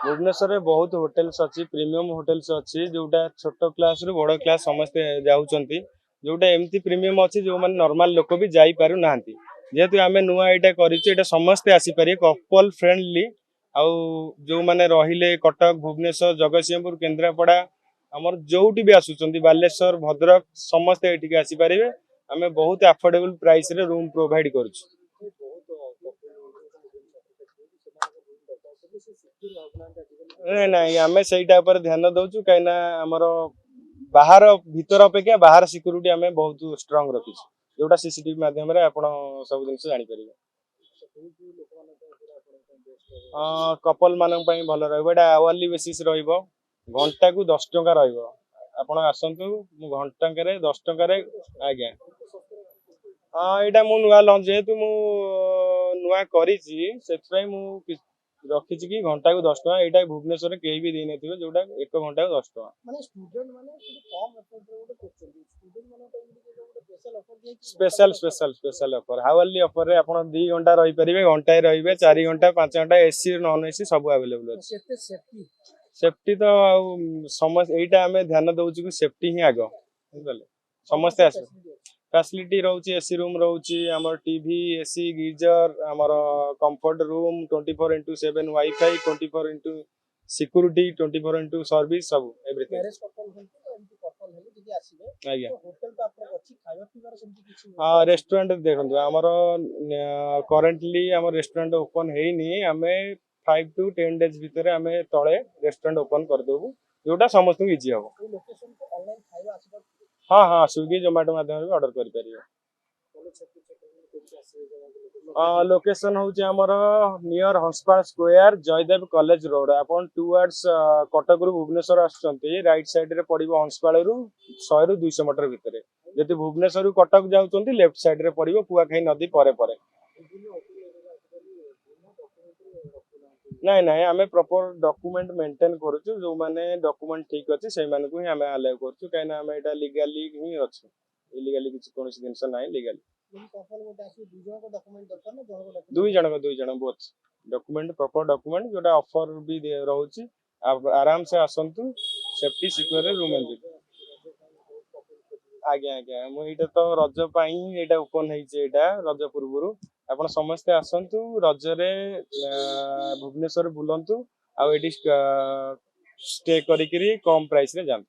भुवनेश्वर में बहुत होटेल्स अच्छी प्रीमियम होटेल्स अच्छी जोटा छोट क्लास रु बड़ क्लास समस्ते जाऊँगी जोटा एमती प्रीमियम अच्छी जो मैंने नॉर्मल लोक भी जाई पारु नाहांती जेहेतु आम नुआ यहाँ कर समस्ते आसीपारे कपल फ्रेंडली आउ जो मैंने रहिले कटक भुवनेश्वर जगतसिंहपुर केन्द्रापड़ा आमर जोटी भी आसुचंदी बालेश्वर भद्रक समस्ते ये आसीपारे आम बहुत अफोर्डेबल प्राइस रे रूम प्रोवाइड करुछु। नहीं नहीं आम से ध्यान दौचु कहीं आमर बाहर भीतर अपेक्षा बाहर सिक्यूरीटी आम बहुत स्ट्रांग रखी जोटा सीसीटीवी माध्यम सब जिन जापर कपल मान भल रवाली बेसीस घंटा को 10 टंका रहा आसतु घंटा 10 टंकार आज्ञा हाँ यहाँ मुझे नुआ लंच जेहेतु नुआ करी रखी कि घंटा को 10 टका यहाँ भुवनेश्वर कहीं भी दे ना जोटा 1 घंटा को 10 टका special special special offer hourly offer रे आपण 2 घंटा रही परिबे घंटा रहिबे 4 घंटा 5 घंटा एसी नॉन एसी सब अवेलेबल अछि। सेफ्टी तो समस्त एटा हमें ध्यान दउछु कि सेफ्टी ही आगो बुझले समस्त आसे फैसिलिटी रहउची एसी रूम रहउची हमर टीवी एसी गीजर हमर comfort room 24/7 wifi 24 security 24 service सब एवरीथिंग आज्ञा हाँ रेस्टोरेंट देखो आमर करेंटली आम रेस्टोरेंट ओपन है आम 5 to 10 days भितर आम तले रेस्टोरेंट ओपन करदेबू जोटा समस्त इजी हम। हाँ हाँ स्विगी जोमेटो माध्यम ऑर्डर कर लोकेशन हूँ आमर near Hanspal square Jaydev college road अपन टुवर्ड्स कटक रु भुवनेश्वर आसुचंती राइट साइड रे पड़िबो हंसपाल रु 100 ରୁ 200 मीटर भितर जदि भुवनेश्वर रु कटक जाउचंती लेफ्ट साइड रे पड़िबो कुआखाई नदी परे परे नहीं नहीं आम प्रॉपर डॉक्यूमेंट मेंटेन करूछु जो माने डॉक्यूमेंट ठीक अछि से माने को ही आम अलाउ करछु काइना आम एटा लीगली ही अछि इलीगली किछ कोनोसी जिंस नाही लीगली दुई जन बोथ डॉक्यूमेंट प्रॉपर डॉक्यूमेंट जोटा ऑफर भी रहउची आराम से आसंतु सेफ्टी सिक्योर रूम एंजॉय आज्ञा आज्ञा मुझे तो रज यहाँ ओपन होता रज पूर्व आप समस्ते आसतु रजरे भुवनेश्वर बुलंतु आउ स्टे करी कम प्राइस रे जान।